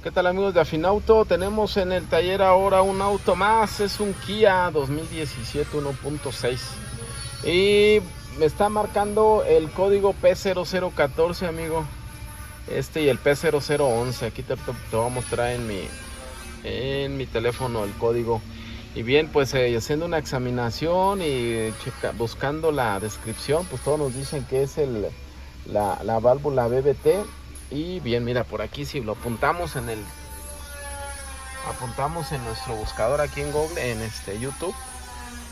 ¿Qué tal amigos de Afinauto? Tenemos en el taller ahora un auto más, es un Kia 2017 1.6 y me está marcando el código P0014, amigo, y el P0011. Aquí te voy a mostrar en mi teléfono el código. Y bien, pues haciendo una examinación y buscando la descripción, pues todos nos dicen que es la válvula BBT. Y bien, mira, por aquí si lo apuntamos en nuestro buscador aquí en Google, en YouTube,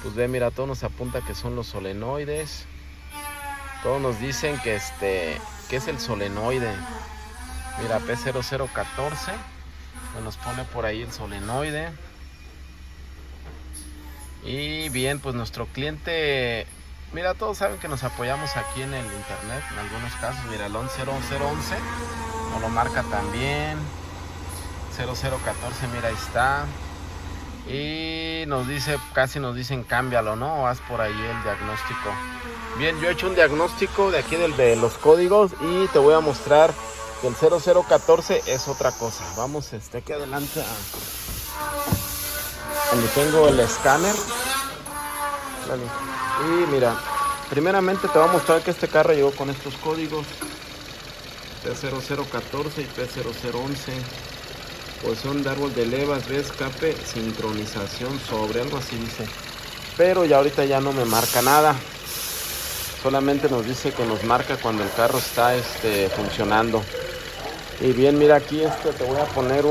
pues ve, mira, todo nos apunta que son los solenoides. Todos nos dicen que es el solenoide. Mira, P0014, nos pone por ahí el solenoide. Y bien, pues nuestro cliente, mira, todos saben que nos apoyamos aquí en el internet, en algunos casos. Mira, el 011 nos lo marca también. 0014, mira, ahí está. Y casi nos dicen cámbialo, ¿no? O haz por ahí el diagnóstico. Bien, yo he hecho un diagnóstico de aquí de los códigos y te voy a mostrar que el 0014 es otra cosa. Vamos aquí adelante donde tengo el escáner. Vale. Y mira, primeramente te voy a mostrar que este carro llegó con estos códigos P0014 y P0011. Posición de árbol de levas, de escape, sincronización sobre, algo así dice. Pero ya ahorita ya no me marca nada. Solamente nos dice que nos marca cuando el carro está funcionando. Y bien, mira aquí te voy a poner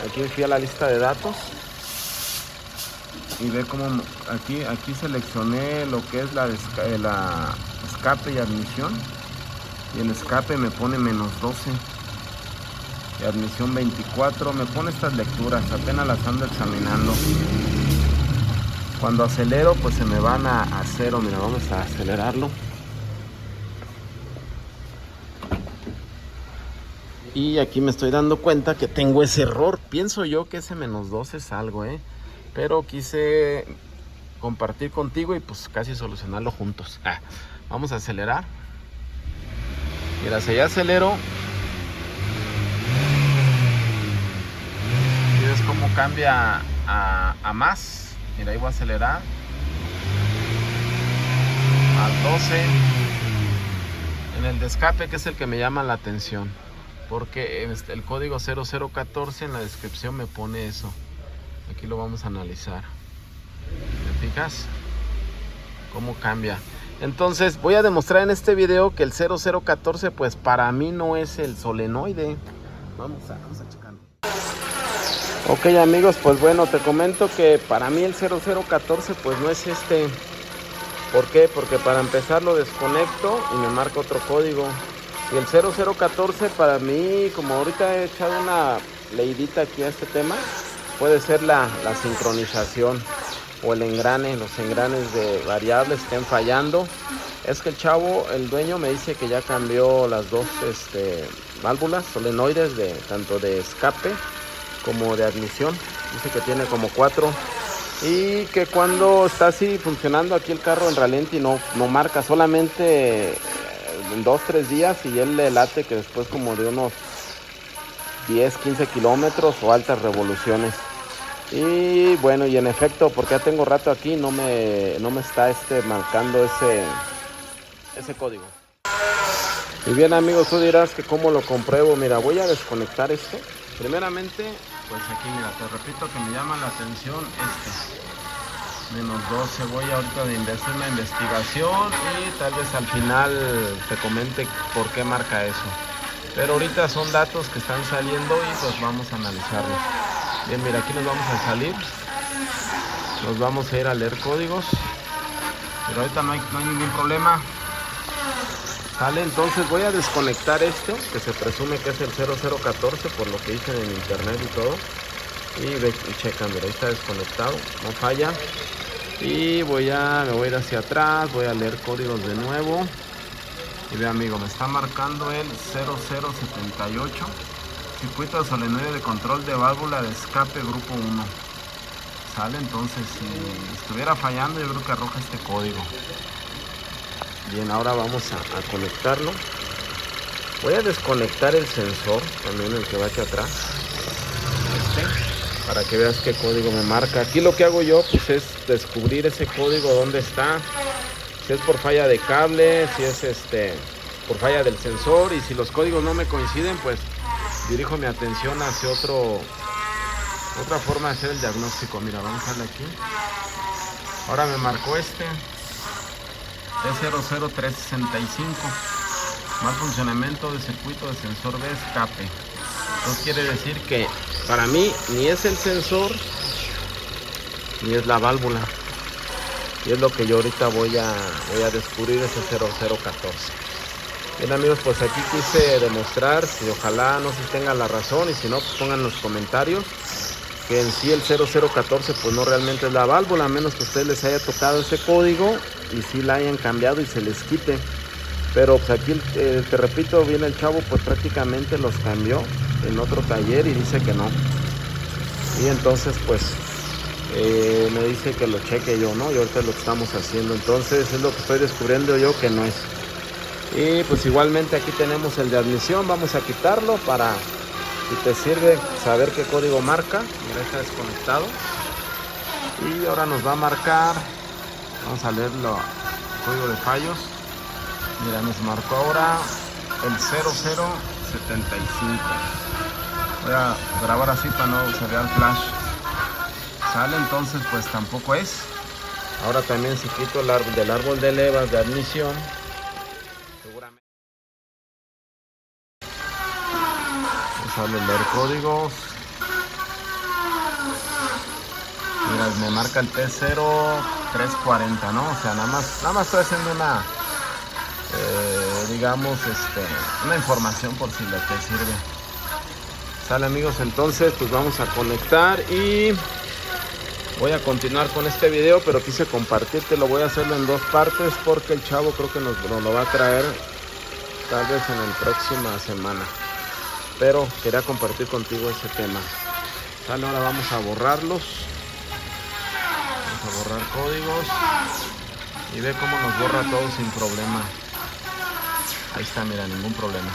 aquí fui a la lista de datos. Y ve cómo aquí seleccioné lo que es la escape y admisión. Y el escape me pone -12. Y admisión 24. Me pone estas lecturas, apenas las ando examinando. Cuando acelero, pues se me van a cero. Mira, vamos a acelerarlo. Y aquí me estoy dando cuenta que tengo ese error. Pienso yo que ese -12 es algo, pero quise compartir contigo y pues casi solucionarlo juntos. Vamos a acelerar. Mira, si ya acelero, y ves cómo cambia a más. Mira, ahí voy a acelerar al 12 en el de escape, que es el que me llama la atención, porque el código 0014 en la descripción me pone eso. Aquí lo vamos a analizar. ¿Te fijas cómo cambia? Entonces voy a demostrar en este video que el 0014 pues para mí no es el solenoide. Vamos a checarlo. Ok amigos, pues bueno, te comento que para mí el 0014 pues no es este. ¿Por qué? Porque para empezar lo desconecto y me marca otro código. Y el 0014 para mí, como ahorita he echado una leidita aquí a este tema, puede ser la sincronización o el engrane, los engranes de variables estén fallando. Es que el dueño me dice que ya cambió las dos válvulas, solenoides, tanto de escape como de admisión. Dice que tiene como 4 y que cuando está así funcionando aquí el carro en ralenti no marca, solamente en 2-3 días, y él le late que después como de unos 10-15 kilómetros o altas revoluciones. Y bueno, y en efecto, porque ya tengo rato aquí, no me está marcando ese código. Y bien amigos, tú dirás que cómo lo compruebo. Mira, voy a desconectar esto. Primeramente, pues aquí mira, te repito que me llama la atención -12. Voy ahorita a hacer una investigación y tal vez al final te comente por qué marca eso. Pero ahorita son datos que están saliendo y pues vamos a analizarlos. Bien, mira, aquí nos vamos a salir. Nos vamos a ir a leer códigos. Pero ahorita no hay ningún problema. Sale, entonces voy a desconectar que se presume que es el 0014 por lo que dicen en internet y todo. Y checa, mira, ahí está desconectado, no falla. Y me voy a ir hacia atrás, voy a leer códigos de nuevo. Y ve amigo, me está marcando el 0078. Circuito de solenoide de control de válvula de escape grupo 1. Sale, entonces si estuviera fallando yo creo que arroja este código. Bien, ahora vamos a conectarlo. Voy a desconectar el sensor, también el que va aquí atrás. para que veas qué código me marca. Aquí lo que hago yo pues es descubrir ese código, dónde está, si es por falla de cable, si es por falla del sensor, y si los códigos no me coinciden, pues dirijo mi atención hacia otra forma de hacer el diagnóstico. Mira, vamos a darle aquí. Ahora me marcó E00365, mal funcionamiento de circuito de sensor de escape. Entonces quiere decir que para mí ni es el sensor ni es la válvula, y es lo que yo ahorita voy a descubrir, ese 0014. Bien amigos, pues aquí quise demostrar, si ojalá no se tenga la razón, y si no, pues pongan en los comentarios que en sí el 0014 pues no realmente es la válvula, a menos que a ustedes les haya tocado ese código y sí la hayan cambiado y se les quite. Pero pues aquí te repito, viene el chavo, pues prácticamente los cambió en otro taller y dice que no. Y entonces pues me dice que lo cheque yo, ¿no? Y ahorita lo estamos haciendo. Entonces es lo que estoy descubriendo yo, que no es. Y pues igualmente aquí tenemos el de admisión. Vamos a quitarlo para, si te sirve, saber qué código marca. Mira, está desconectado. Y ahora nos va a marcar, vamos a leer el código de fallos. Mira, nos marcó ahora el 0075. Voy a grabar así para no cerrar el flash. Sale, entonces pues tampoco es. Ahora también si quito el árbol del árbol de levas de admisión, seguramente sale leer códigos. Mira, me marca el P0340, ¿no? O sea, nada más estoy haciendo una digamos una información por si le te sirve. Sale amigos, entonces pues vamos a conectar y voy a continuar con este video, pero quise compartirte, lo voy a hacerlo en dos partes porque el chavo creo que nos lo va a traer tal vez en la próxima semana, pero quería compartir contigo ese tema. Sale, ahora vamos a borrarlos, vamos a borrar códigos y ve cómo nos borra todo sin problema. Ahí está, mira, ningún problema.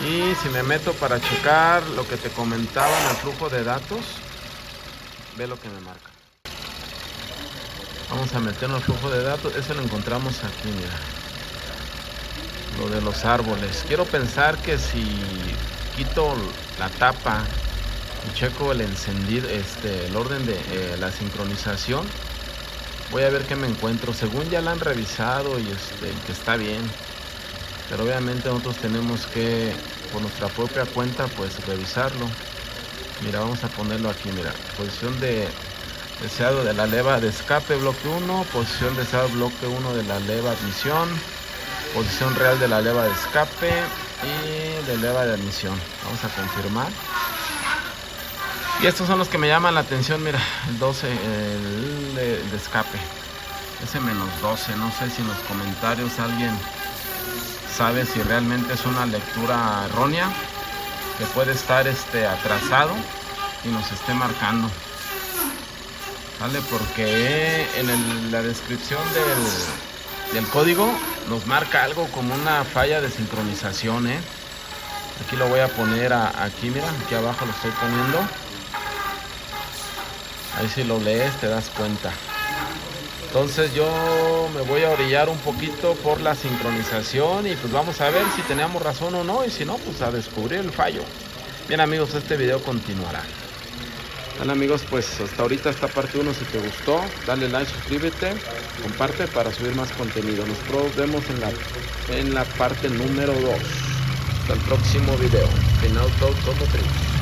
Y si me meto para checar lo que te comentaba en el flujo de datos, ve lo que me marca. Vamos a meternos el flujo de datos. Eso lo encontramos aquí, mira. Lo de los árboles. Quiero pensar que si quito la tapa y checo el encendido, el orden de la sincronización, voy a ver qué me encuentro. Según ya la han revisado y que está bien, pero obviamente nosotros tenemos que por nuestra propia cuenta pues revisarlo. Mira, vamos a ponerlo aquí. Mira, posición deseado de la leva de escape bloque 1, posición deseado bloque 1 de la leva admisión, posición real de la leva de escape y de leva de admisión. Vamos a confirmar. Y estos son los que me llaman la atención. Mira, el 12, el de escape, ese -12. No sé si en los comentarios alguien sabe si realmente es una lectura errónea, que puede estar atrasado y nos esté marcando. ¿Vale? Porque en la descripción del código nos marca algo como una falla de sincronización, Aquí lo voy a poner aquí, mira, aquí abajo lo estoy poniendo. Ahí si lo lees te das cuenta. Entonces yo me voy a orillar un poquito por la sincronización y pues vamos a ver si teníamos razón o no, y si no, pues a descubrir el fallo. Bien amigos, este video continuará. Bueno amigos, pues hasta ahorita esta parte 1, si te gustó, dale like, suscríbete, comparte para subir más contenido. Nos vemos en la parte número 2. Hasta el próximo video. Final Automotriz.